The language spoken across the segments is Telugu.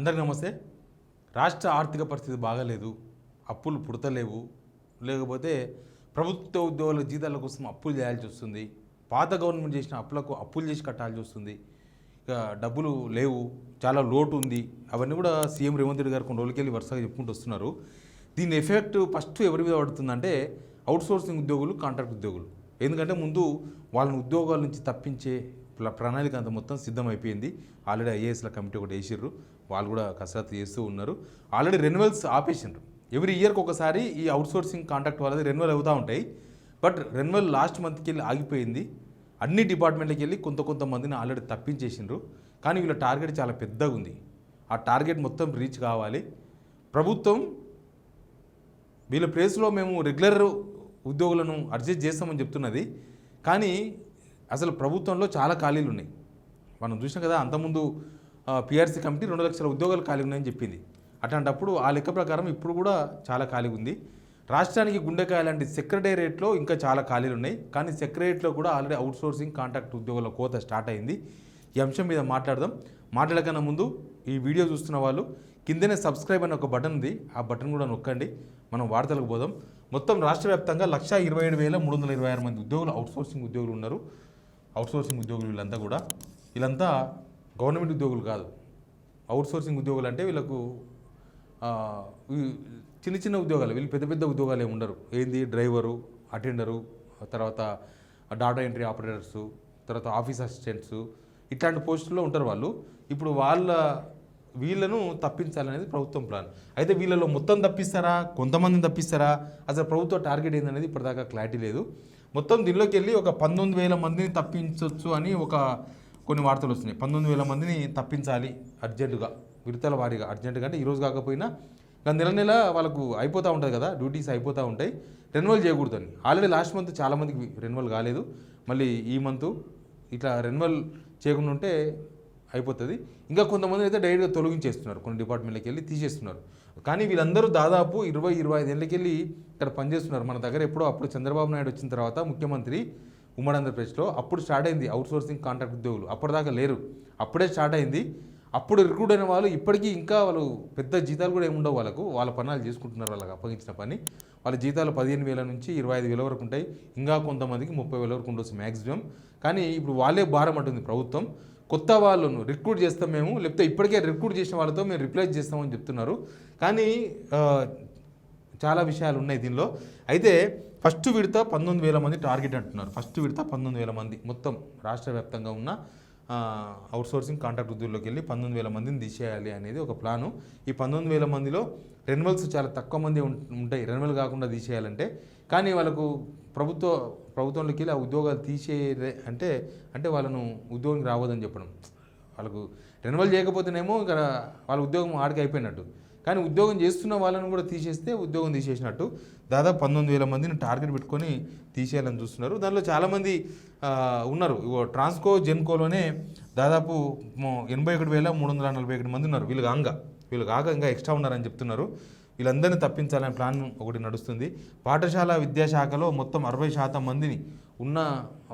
అందరికీ నమస్తే. రాష్ట్ర ఆర్థిక పరిస్థితి బాగాలేదు, అప్పులు పుడతలేవు, లేకపోతే ప్రభుత్వ ఉద్యోగుల జీతాల కోసం అప్పులు చేయాల్సి వస్తుంది, పాత గవర్నమెంట్ చేసిన అప్పులకు అప్పులు చేసి కట్టాల్సి వస్తుంది, ఇక డబ్బులు లేవు, చాలా లోటు ఉంది. అవన్నీ కూడా సీఎం రేవంత్ రెడ్డి గారు కొన్ని రోజులకెళ్ళి వరుసగా చెప్పుకుంటూ వస్తున్నారు. దీని ఎఫెక్ట్ ఫస్ట్ ఎవరి మీద పడుతుందంటే అవుట్సోర్సింగ్ ఉద్యోగులు, కాంట్రాక్ట్ ఉద్యోగులు. ఎందుకంటే ముందు వాళ్ళని ఉద్యోగాల నుంచి తప్పించే ప్రణాళిక అంత మొత్తం సిద్ధమైపోయింది. ఆల్రెడీ ఐఏఎస్ల కమిటీ ఒకటి వేసిర్రు, వాళ్ళు కూడా కసరత్తు చేస్తూ ఉన్నారు. Already renewals ఆపేసిండ్రు. ఎవ్రీ ఇయర్కి ఒకసారి ఈ అవుట్సోర్సింగ్ కాంట్రాక్ట్ వాళ్ళది రెన్యువల్ అవుతూ ఉంటాయి. బట్ రెన్యువల్ లాస్ట్ మంత్కి వెళ్ళి ఆగిపోయింది. అన్ని డిపార్ట్మెంట్కి వెళ్ళి కొంతమందిని ఆల్రెడీ తప్పించేసిండ్రు. కానీ వీళ్ళ టార్గెట్ చాలా పెద్దగా ఉంది. ఆ టార్గెట్ మొత్తం రీచ్ కావాలి. ప్రభుత్వం వీళ్ళ ప్లేస్లో మేము రెగ్యులర్ ఉద్యోగులను అడ్జస్ట్ చేస్తామని చెప్తున్నది. కానీ అసలు ప్రభుత్వంలో చాలా ఖాళీలు ఉన్నాయి. మనం చూసినాం కదా, అంతకుముందు పిఆర్సీ కమిటీ 2 లక్షల ఉద్యోగాలు ఖాళీ ఉన్నాయని చెప్పింది. అట్లాంటప్పుడు ఆ లెక్క ప్రకారం ఇప్పుడు కూడా చాలా ఖాళీ ఉంది. రాష్ట్రానికి గుండెకాయ లాంటి సెక్రటేరియట్లో ఇంకా చాలా ఖాళీలు ఉన్నాయి. కానీ సెక్రటేరియట్లో కూడా ఆల్రెడీ అవుట్సోర్సింగ్ కాంట్రాక్ట్ ఉద్యోగుల కోత స్టార్ట్ అయింది. ఈ అంశం మీద మాట్లాడదాం. మాట్లాడకన్నా ముందు ఈ వీడియో చూస్తున్న వాళ్ళు కిందనే సబ్స్క్రైబ్ అనే ఒక బటన్ ఉంది, ఆ బటన్ కూడా నొక్కండి. మనం వార్తలకు పోదాం. మొత్తం రాష్ట్ర వ్యాప్తంగా 127,326 మంది ఉద్యోగులు అవుట్సోర్సింగ్ ఉద్యోగులు ఉన్నారు. అవుట్సోర్సింగ్ ఉద్యోగులు వీళ్ళంతా గవర్నమెంట్ ఉద్యోగులు కాదు. అవుట్సోర్సింగ్ ఉద్యోగులు అంటే వీళ్ళకు చిన్న చిన్న ఉద్యోగాలు, వీళ్ళు పెద్ద పెద్ద ఉద్యోగాలు ఏమి ఉండరు. ఏంది, డ్రైవరు, అటెండరు, తర్వాత డాటా ఎంట్రీ ఆపరేటర్సు, తర్వాత ఆఫీస్ అసిస్టెంట్స్, ఇట్లాంటి పోస్టుల్లో ఉంటారు వాళ్ళు. ఇప్పుడు వీళ్ళను తప్పించాలనేది ప్రభుత్వం ప్లాన్. అయితే వీళ్ళలో మొత్తం తప్పిస్తారా, కొంతమందిని తప్పిస్తారా, అసలు ప్రభుత్వ టార్గెట్ ఏందనేది ఇప్పటిదాకా క్లారిటీ లేదు. మొత్తం దీనిలోకి వెళ్ళి ఒక 19,000 మందిని తప్పించవచ్చు అని కొన్ని వార్తలు వస్తున్నాయి. 19,000 మందిని తప్పించాలి అర్జెంటుగా, విడతల వారీగా. అర్జెంటుగా అంటే ఈరోజు కాకపోయినా నెల వాళ్ళకు అయిపోతూ ఉంటుంది కదా, డ్యూటీస్ అయిపోతూ ఉంటాయి. రెన్యువల్ చేయకూడదని ఆల్రెడీ లాస్ట్ మంత్ చాలామందికి రెన్యువల్ కాలేదు. మళ్ళీ ఈ మంత్ ఇట్లా రెన్యువల్ చేయకుండా ఉంటే అయిపోతుంది. ఇంకా కొంతమంది అయితే డైరెక్ట్గా తొలగించేస్తున్నారు, కొన్ని డిపార్ట్మెంట్లకి వెళ్ళి తీసేస్తున్నారు. కానీ వీళ్ళందరూ దాదాపు 20-25 ఏళ్ళకి వెళ్ళి ఇక్కడ పనిచేస్తున్నారు. మన దగ్గర అప్పుడు చంద్రబాబు నాయుడు వచ్చిన తర్వాత ముఖ్యమంత్రి ఉమ్మడి ఆంధ్రప్రదేశ్లో అప్పుడు స్టార్ట్ అయింది అవుట్సోర్సింగ్ కాంట్రాక్ట్ ఉద్యోగులు. అప్పటిదాకా లేరు, అప్పుడే స్టార్ట్ అయింది. అప్పుడు రిక్రూట్ అయిన వాళ్ళు ఇప్పటికీ ఇంకా వాళ్ళు పెద్ద జీతాలు కూడా ఏముండవు, వాళ్ళ పనులు చేసుకుంటున్నారు. వాళ్ళకి అప్పగించిన పని వాళ్ళ జీతాలు 15,000 నుంచి 25,000 వరకు ఉంటాయి. ఇంకా కొంతమందికి 30,000 వరకు ఉండొచ్చు మ్యాక్సిమం. కానీ ఇప్పుడు వాళ్ళే భారం అంటుంది ప్రభుత్వం. కొత్త వాళ్ళను రిక్రూట్ చేస్తాం మేము, లేకపోతే ఇప్పటికే రిక్రూట్ చేసిన వాళ్ళతో మేము రిప్లేస్ చేస్తామని చెప్తున్నారు. కానీ చాలా విషయాలు ఉన్నాయి దీనిలో. అయితే ఫస్ట్ విడత 19,000 మంది టార్గెట్ అంటున్నారు. ఫస్ట్ విడత 19,000 మంది మొత్తం రాష్ట్ర వ్యాప్తంగా ఉన్న అవుట్సోర్సింగ్ కాంట్రాక్ట్ ఉద్యోగుల్లోకి వెళ్ళి 19,000 మందిని తీసేయాలి అనేది ఒక ప్లాను. ఈ 19,000 మందిలో రెన్యువల్స్ చాలా తక్కువ మంది ఉంటాయి, రెన్యువల్ కాకుండా తీసేయాలంటే. కానీ వాళ్ళకు ప్రభుత్వంలోకి వెళ్ళి ఆ ఉద్యోగాలు అంటే వాళ్ళను ఉద్యోగం రావద్దని చెప్పడం. వాళ్ళకు రెన్యువల్ చేయకపోతేనేమో ఇక్కడ వాళ్ళ ఉద్యోగం ఆడికి అయిపోయినట్టు. కానీ ఉద్యోగం చేస్తున్న వాళ్ళని కూడా తీసేస్తే ఉద్యోగం తీసేసినట్టు. దాదాపు 19,000 మందిని టార్గెట్ పెట్టుకొని తీసేయాలని చూస్తున్నారు. దానిలో చాలామంది ఉన్నారు. ట్రాన్స్కో జెన్కోలోనే దాదాపు 81,341 మంది ఉన్నారు. వీళ్ళు కాక ఇంకా ఎక్స్ట్రా ఉన్నారని చెప్తున్నారు. వీళ్ళందరినీ తప్పించాలనే ప్లాన్ ఒకటి నడుస్తుంది. పాఠశాల విద్యాశాఖలో మొత్తం 60% మందిని ఉన్న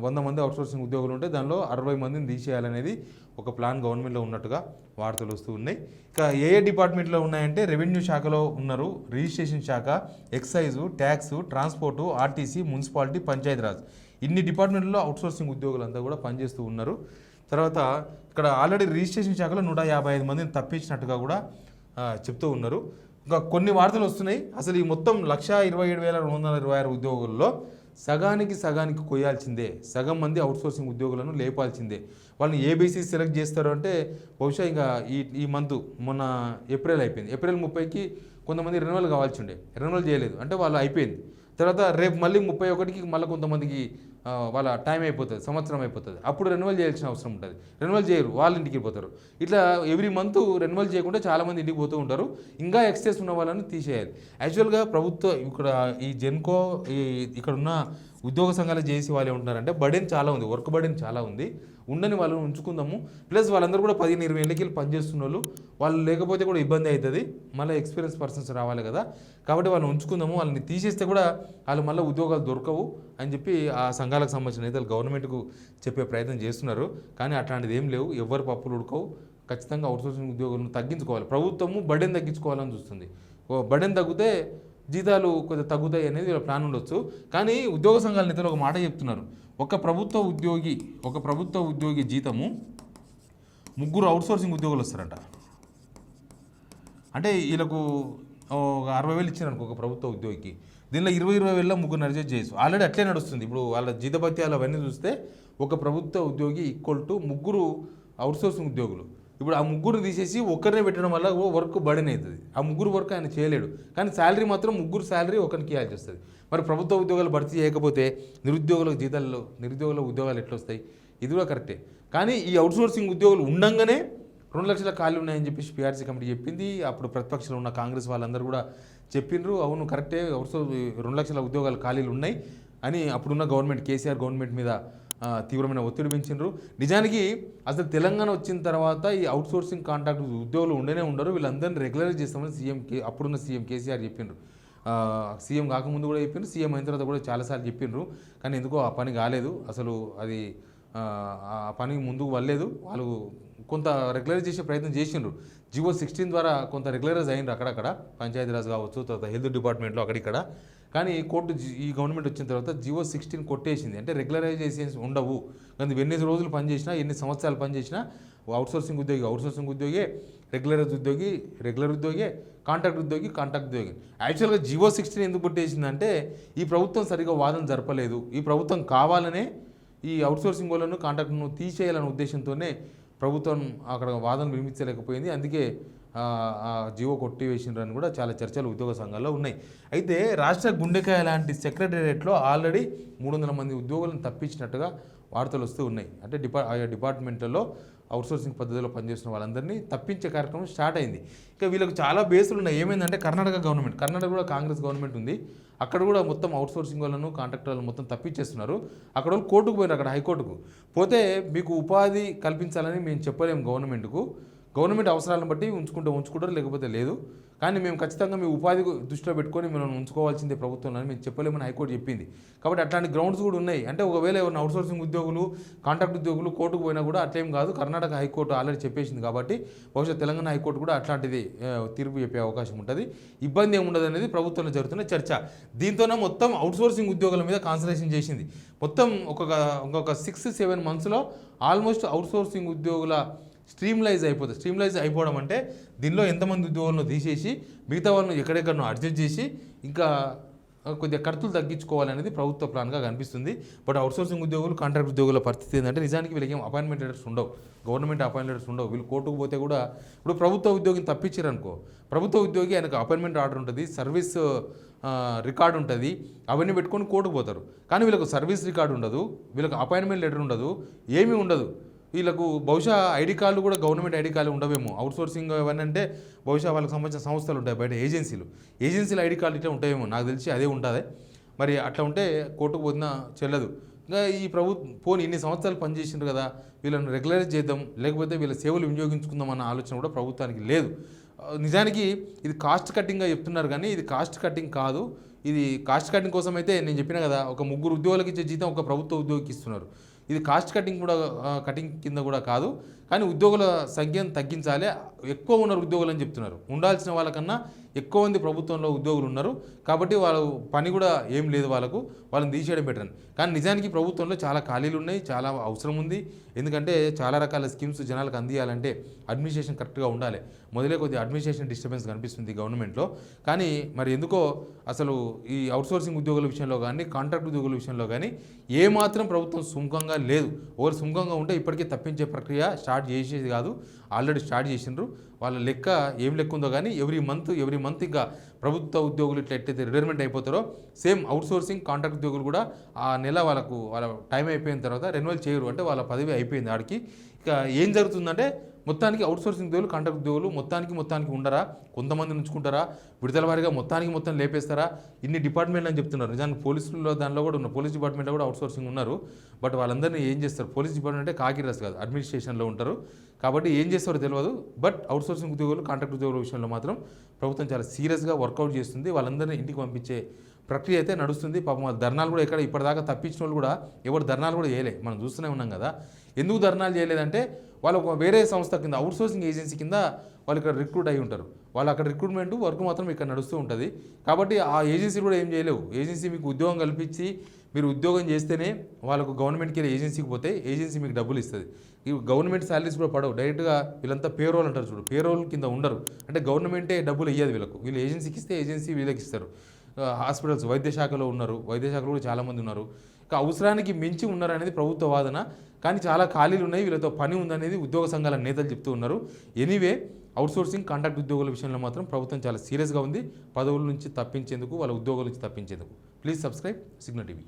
100 మంది అవుట్సోర్సింగ్ ఉద్యోగులు ఉంటే దానిలో 60 మందిని తీసేయాలనేది ఒక ప్లాన్ గవర్నమెంట్లో ఉన్నట్టుగా వార్తలు వస్తూ ఉన్నాయి. ఇక ఏ డిపార్ట్మెంట్లో ఉన్నాయంటే రెవెన్యూ శాఖలో ఉన్నారు, రిజిస్ట్రేషన్ శాఖ, excise, tax, transport, RTC, municipality, Panchayati Raj, ఇన్ని డిపార్ట్మెంట్లో అవుట్సోర్సింగ్ ఉద్యోగులంతా కూడా పనిచేస్తూ ఉన్నారు. తర్వాత ఇక్కడ ఆల్రెడీ రిజిస్ట్రేషన్ శాఖలో 155 మందిని తప్పించినట్టుగా కూడా చెప్తూ ఉన్నారు. ఇంకా కొన్ని వార్తలు వస్తున్నాయి. అసలు ఈ మొత్తం 127,226 ఉద్యోగుల్లో సగానికి కొయ్యాల్సిందే. సగం మంది అవుట్సోర్సింగ్ ఉద్యోగులను లేపాల్సిందే. వాళ్ళని ఏబీసీ సెలెక్ట్ చేస్తారు అంటే బహుశా ఇంకా ఈ మంత్ మొన్న ఏప్రిల్ అయిపోయింది. ఏప్రిల్ 30కి కొంతమంది రెన్యువల్ కావాల్సి ఉండే, రెన్యువల్ చేయలేదు అంటే వాళ్ళు అయిపోయింది. తర్వాత రేపు మళ్ళీ 31కి మళ్ళీ కొంతమందికి వాళ్ళ టైం అయిపోతుంది, సంవత్సరం అయిపోతుంది. అప్పుడు రెన్యువల్ చేయాల్సిన అవసరం ఉంటుంది. రెన్యువల్ చేయరు, వాళ్ళ ఇంటికి పోతారు. ఇట్లా ఎవ్రీ మంత్ రెన్యువల్ చేయకుండా చాలామంది ఇంటికి పోతూ ఉంటారు. ఇంకా ఎక్సెస్ ఉన్న వాళ్ళని తీసేయాలి. యాక్చువల్గా ప్రభుత్వం ఇక్కడ ఈ జెన్కో ఇక్కడ ఉన్న ఉద్యోగ సంఘాలు చేసి వాళ్ళు ఏమంటున్నారంటే బర్డెన్ చాలా ఉంది, వర్క్ బర్డెన్ చాలా ఉంది, ఉండని వాళ్ళని ఉంచుకుందాము. ప్లస్ వాళ్ళందరూ కూడా 15-20 ఏళ్ళకి పనిచేస్తున్న వాళ్ళు లేకపోతే కూడా ఇబ్బంది అవుతుంది. మళ్ళీ ఎక్స్పీరియన్స్ పర్సన్స్ రావాలి కదా, కాబట్టి వాళ్ళని ఉంచుకుందాము. వాళ్ళని తీసేస్తే కూడా వాళ్ళు మళ్ళీ ఉద్యోగాలు దొరకవు అని చెప్పి ఆ సంఘాలకు సంబంధించిన నేతలు గవర్నమెంట్కు చెప్పే ప్రయత్నం చేస్తున్నారు. కానీ అట్లాంటిది ఏం లేవు, ఎవరు పప్పులు ఉడకవు. ఖచ్చితంగా అవుట్సోర్సింగ్ ఉద్యోగులను తగ్గించుకోవాలి. ప్రభుత్వము బర్డెన్ తగ్గించుకోవాలని చూస్తుంది. బర్డెన్ తగ్గితే జీతాలు కొద్దిగా తగ్గుతాయి అనేది వీళ్ళ ప్లాన్ ఉండొచ్చు. కానీ ఉద్యోగ సంఘాల నేతలు ఒక మాట చెప్తున్నారు. ఒక ప్రభుత్వ ఉద్యోగి జీతము 3 అవుట్సోర్సింగ్ ఉద్యోగులు వస్తారంట. అంటే వీళ్ళకు 60,000 ఇచ్చినారు ఒక ప్రభుత్వ ఉద్యోగికి. దీనిలో 20,000 3 అడ్జస్ట్ చేయొచ్చు. ఆల్రెడీ అట్లే నడుస్తుంది. ఇప్పుడు వాళ్ళ జీతభత్యాలు అవన్నీ చూస్తే ఒక ప్రభుత్వ ఉద్యోగి ఈక్వల్ టు 3 అవుట్సోర్సింగ్ ఉద్యోగులు. ఇప్పుడు ఆ 3 తీసేసి ఒక్కరినే పెట్టడం వల్ల వర్క్ బర్డెన్ అవుతుంది. ఆ 3 వర్క్ ఆయన చేయలేడు. కానీ శాలరీ మాత్రం 3 శాలరీ ఒకరికి ఇవ్వాల్సి వస్తుంది. మరి ప్రభుత్వ ఉద్యోగాలు భర్తీ చేయకపోతే నిరుద్యోగుల ఉద్యోగాలు ఎట్లా వస్తాయి? ఇది కూడా కరెక్టే. కానీ ఈ అవుట్సోర్సింగ్ ఉద్యోగులు ఉండంగానే 2 లక్షల ఖాళీ ఉన్నాయని చెప్పేసి పీఆర్సీ కమిటీ చెప్పింది. అప్పుడు ప్రతిపక్షంలో ఉన్న కాంగ్రెస్ వాళ్ళందరూ కూడా చెప్పిండ్రు, అవును కరెక్టే, 2 లక్షల ఉద్యోగాలు ఖాళీలు ఉన్నాయి అని అప్పుడున్న గవర్నమెంట్ కేసీఆర్ గవర్నమెంట్ మీద తీవ్రమైన ఒత్తిడి పెంచిండ్రు. నిజానికి అసలు తెలంగాణ వచ్చిన తర్వాత ఈ అవుట్సోర్సింగ్ కాంట్రాక్ట్ ఉద్యోగులు ఉండరు, వీళ్ళందరినీ రెగ్యులరైజ్ చేస్తామని అప్పుడున్న సీఎం కేసీఆర్ చెప్పిండ్రు. సీఎం కాకముందు కూడా చెప్పిండ్రు, సీఎం అయిన తర్వాత కూడా చాలాసార్లు చెప్పిండ్రు. కానీ ఎందుకో ఆ పని కాలేదు. అసలు అది ఆ పని ముందుకు వెళ్ళలేదు. వాళ్ళు కొంత రెగ్యులరైజ్ చేసే ప్రయత్నం చేసిండ్రు. జివో 16 ద్వారా కొంత రెగ్యులరైజ్ అయ్యిండ్రు అక్కడక్కడ, పంచాయతీరాజ్ కావచ్చు, తర్వాత హెల్త్ డిపార్ట్మెంట్లో అక్కడిక్కడ. కానీ కోర్టు ఈ గవర్నమెంట్ వచ్చిన తర్వాత జివో 16 కొట్టేసింది. అంటే రెగ్యులరైజేషన్స్ ఉండవు. కానీ ఎన్ని రోజులు పనిచేసినా, ఎన్ని సంవత్సరాలు పనిచేసినా అవుట్సోర్సింగ్ ఉద్యోగి, రెగ్యులర్ ఉద్యోగి, కాంట్రాక్ట్ ఉద్యోగి. యాక్చువల్గా జివో 16 ఎందుకు కొట్టేసిందంటే ఈ ప్రభుత్వం సరిగా వాదన జరపలేదు. ఈ ప్రభుత్వం కావాలనే ఈ అవుట్సోర్సింగ్ వాళ్ళను కాంట్రాక్ట్ను తీసేయాలనే ఉద్దేశంతోనే ప్రభుత్వం అక్కడ వాదన వినిపించలేకపోయింది. అందుకే జివో కొట్టివేసినారని కూడా చాలా చర్చలు ఉద్యోగ సంఘాల్లో ఉన్నాయి. అయితే రాష్ట్ర గుండెకాయ లాంటి సెక్రటేరియట్లో ఆల్రెడీ 300 మంది ఉద్యోగులను తప్పించినట్టుగా వార్తలు వస్తూ ఉన్నాయి. అంటే ఆయా డిపార్ట్మెంట్లలో అవుట్సోర్సింగ్ పద్ధతిలో పనిచేస్తున్న వాళ్ళందరినీ తప్పించే కార్యక్రమం స్టార్ట్ అయింది. ఇక వీళ్ళకి చాలా బేసులు ఉన్నాయి. ఏమైందంటే కర్ణాటక కూడా కాంగ్రెస్ గవర్నమెంట్ ఉంది. అక్కడ కూడా మొత్తం అవుట్సోర్సింగ్ వాళ్ళను కాంట్రాక్టర్లను మొత్తం తప్పించేస్తున్నారు. అక్కడ వాళ్ళు కోర్టుకు పోయినారు, అక్కడ హైకోర్టుకు పోతే మీకు ఉపాధి కల్పించాలని మేము చెప్పలేము గవర్నమెంట్ అవసరాలను బట్టి ఉంచుకుంటారు, లేకపోతే లేదు. కానీ మేము ఖచ్చితంగా మీ ఉపాధి దృష్టిలో పెట్టుకొని మేము ఉంచుకోవాల్సిందే ప్రభుత్వంలో మేము చెప్పలేమని హైకోర్టు చెప్పింది. కాబట్టి అట్లాంటి గ్రౌండ్స్ కూడా ఉన్నాయి. అంటే ఒకవేళ ఎవరైనా అవుట్సోర్సింగ్ ఉద్యోగులు, కాంట్రాక్ట్ ఉద్యోగులు కోర్టుకు పోయినా కూడా అట్లేం కాదు, కర్ణాటక హైకోర్టు ఆల్రెడీ చెప్పేసింది. కాబట్టి బహుశా తెలంగాణ హైకోర్టు కూడా అట్లాంటిది తీర్పు చెప్పే అవకాశం ఉంటుంది. ఇబ్బంది ఏముండదు అనేది ప్రభుత్వంలో జరుగుతున్న చర్చ. దీంతోనే మొత్తం అవుట్సోర్సింగ్ ఉద్యోగుల మీద కాన్సన్ట్రేషన్ చేసింది. మొత్తం ఇంకొక 6-7 మంత్స్లో ఆల్మోస్ట్ అవుట్సోర్సింగ్ ఉద్యోగుల స్ట్రీమ్లైజ్ అయిపోవడం అంటే దీనిలో ఎంతమంది ఉద్యోగులను తీసేసి మిగతా వాళ్ళను ఎక్కడెక్కడనో అడ్జస్ట్ చేసి ఇంకా కొద్దిగా ఖర్చులు తగ్గించుకోవాలనేది ప్రభుత్వ ప్లాన్గా కనిపిస్తుంది. బట్ అవుట్సోర్సింగ్ ఉద్యోగులు, కాంట్రాక్ట్ ఉద్యోగుల పరిస్థితి ఏంటంటే నిజానికి వీళ్ళకి ఏం అపాయింట్మెంట్ లెటర్స్ ఉండవు, గవర్నమెంట్ అపాయింట్మెంట్ లెటర్స్ ఉండవు. వీళ్ళు కోర్టుకు పోతే కూడా ఇప్పుడు ప్రభుత్వ ఉద్యోగిని తప్పించారనుకో, ప్రభుత్వ ఉద్యోగి ఆయనకు అపాయింట్మెంట్ ఆర్డర్ ఉంటుంది, సర్వీస్ రికార్డు ఉంటుంది, అవన్నీ పెట్టుకొని కోర్టుకు పోతారు. కానీ వీళ్ళకు సర్వీస్ రికార్డు ఉండదు, వీళ్ళకి అపాయింట్మెంట్ లెటర్ ఉండదు, ఏమీ ఉండదు. వీళ్ళకు బహుశా ఐడి కార్డులు కూడా గవర్నమెంట్ ఐడి కార్డులు ఉండవేమో. అవుట్సోర్సింగ్ అవన్నీ అంటే బహుశా వాళ్ళకి సంబంధించిన సంస్థలు ఉంటాయి, బయట ఏజెన్సీల ఐడి కార్డులు ఇట్లా ఉంటాయేమో, నాకు తెలిసి అదే ఉంటుంది. మరి అట్లా ఉంటే కోర్టుకు పోతున్నా చెల్లదు. ఇంకా ఈ పోనీ ఇన్ని సంవత్సరాలు పనిచేసిండ్రు కదా, వీళ్ళని రెగ్యులరైజ్ చేద్దాం, లేకపోతే వీళ్ళ సేవలు వినియోగించుకుందాం అన్న ఆలోచన కూడా ప్రభుత్వానికి లేదు. నిజానికి ఇది కాస్ట్ కటింగ్గా చెప్తున్నారు, కానీ ఇది కాస్ట్ కటింగ్ కాదు. ఇది కాస్ట్ కటింగ్ కోసం అయితే నేను చెప్పిన కదా, ఒక 3 ఉద్యోగులకి ఇచ్చే జీతం ఒక ప్రభుత్వ ఉద్యోగికి ఇస్తున్నారు. ఇది కాస్ట్ కటింగ్ కింద కూడా కాదు. కానీ ఉద్యోగుల సంఖ్యను తగ్గించాలి, ఎక్కువ ఉన్నారు ఉద్యోగులు అని చెప్తున్నారు. ఉండాల్సిన వాళ్ళకన్నా ఎక్కువ మంది ప్రభుత్వంలో ఉద్యోగులు ఉన్నారు. కాబట్టి వాళ్ళ పని కూడా ఏం లేదు, వాళ్ళని తీసేయడం బెటర్. కానీ నిజానికి ప్రభుత్వంలో చాలా ఖాళీలు ఉన్నాయి, చాలా అవసరం ఉంది. ఎందుకంటే చాలా రకాల స్కీమ్స్ జనాలకు అందియాలంటే అడ్మినిస్ట్రేషన్ కరెక్ట్గా ఉండాలి. మొదలే కొద్దిగా అడ్మినిస్ట్రేషన్ డిస్టర్బెన్స్ కనిపిస్తుంది గవర్నమెంట్లో. కానీ మరి ఎందుకో అసలు ఈ అవుట్సోర్సింగ్ ఉద్యోగుల విషయంలో కానీ, కాంట్రాక్ట్ ఉద్యోగుల విషయంలో కానీ ఏమాత్రం ప్రభుత్వం సుముఖంగా లేదు. ఒకరు సుముఖంగా ఉంటే ఇప్పటికే తప్పించే ప్రక్రియ స్టార్ట్ చేసేది కాదు, ఆల్రెడీ స్టార్ట్ చేసిండ్రు. వాళ్ళ లెక్క ఏం లెక్క ఉందో కానీ ఎవ్రీ మంత్ ఇంకా ప్రభుత్వ ఉద్యోగులు ఎట్లయితే రిటైర్మెంట్ అయిపోతారో సేమ్ అవుట్సోర్సింగ్ కాంట్రాక్ట్ ఉద్యోగులు కూడా ఆ నెల వాళ్ళ టైం అయిపోయిన తర్వాత రెన్యువల్ చేయరు. అంటే వాళ్ళ పదవి అయిపోయింది ఆడికి. ఇక ఏం జరుగుతుందంటే మొత్తానికి అవుట్సోర్సింగ్ ఉద్యోగులు, కాంట్రాక్ట్ ఉద్యోగులు మొత్తానికి ఉండరా, కొంతమంది ఉంచుకుంటారా, విడతల వారీగా మొత్తం లేపేస్తారా, ఇన్ని డిపార్ట్మెంట్లు అని చెప్తున్నారు. నిజానికి పోలీసుల్లో దానిలో కూడా ఉన్న పోలీస్ డిపార్ట్మెంట్లో కూడా అవుట్సోర్సింగ్ ఉన్నారు. బట్ వాళ్ళందరినీ ఏం చేస్తారు, పోలీస్ డిపార్ట్మెంట్ అంటే కాకిరాస్ కాదు, అడ్మినిస్ట్రేషన్లో ఉంటారు. కాబట్టి ఏం చేస్తారో తెలియదు. బట్ అవుట్సోర్సింగ్ ఉద్యోగులు, కాంట్రాక్ట్ ఉద్యోగుల విషయంలో మాత్రం ప్రభుత్వం చాలా సీరియస్గా వర్కౌట్ చేస్తుంది. వాళ్ళందరినీ ఇంటికి పంపించే ప్రక్రియ అయితే నడుస్తుంది. పాపం వాళ్ళ ధర్నాలు కూడా ఎక్కడ ఇప్పటిదాకా తప్పించిన వాళ్ళు కూడా ఎవరు ధర్నాలు కూడా చేయలే. మనం చూస్తూనే ఉన్నాం కదా. ఎందుకు ధర్నాలు చేయలేదంటే వాళ్ళు ఒక వేరే సంస్థ కింద అవుట్సోర్సింగ్ ఏజెన్సీ కింద వాళ్ళు ఇక్కడ రిక్రూట్ అయి ఉంటారు. వాళ్ళు అక్కడ రిక్రూట్మెంట్ వర్క్ మాత్రం ఇక్కడ నడుస్తూ ఉంటుంది. కాబట్టి ఆ ఏజెన్సీ కూడా ఏం చేయలేవు. ఏజెన్సీ మీకు ఉద్యోగం కల్పించి మీరు ఉద్యోగం చేస్తేనే వాళ్ళకు గవర్నమెంట్కి వెళ్ళి ఏజెన్సీకి పోతే ఏజెన్సీ మీకు డబ్బులు ఇస్తుంది. ఈ గవర్నమెంట్ శాలరీస్ కూడా పడవు. డైరెక్ట్గా వీళ్ళంతా పేరోల్ అంటారు చూడు, పేరోల్ కింద ఉండరు. అంటే గవర్నమెంటే డబ్బులు ఇయ్యదు వీళ్ళకు. వీళ్ళు ఏజెన్సీకి ఇస్తే ఏజెన్సీ వీళ్ళకి ఇస్తారు. హాస్పిటల్స్ వైద్య శాఖలో ఉన్నారు, వైద్య శాఖలో కూడా చాలామంది ఉన్నారు. ఇంకా అవసరానికి మించి ఉన్నారు అనేది ప్రభుత్వ వాదన. కానీ చాలా ఖాళీలు ఉన్నాయి, వీళ్ళతో పని ఉందనేది ఉద్యోగ సంఘాల నేతలు చెప్తూ ఉన్నారు. ఎనీవే అవుట్సోర్సింగ్ కాంట్రాక్ట్ ఉద్యోగుల విషయంలో మాత్రం ప్రభుత్వం చాలా సీరియస్గా ఉంది. పదవుల నుంచి తప్పించేందుకు, వాళ్ళ ఉద్యోగాల నుంచి తప్పించేందుకు. Please subscribe Signal TV.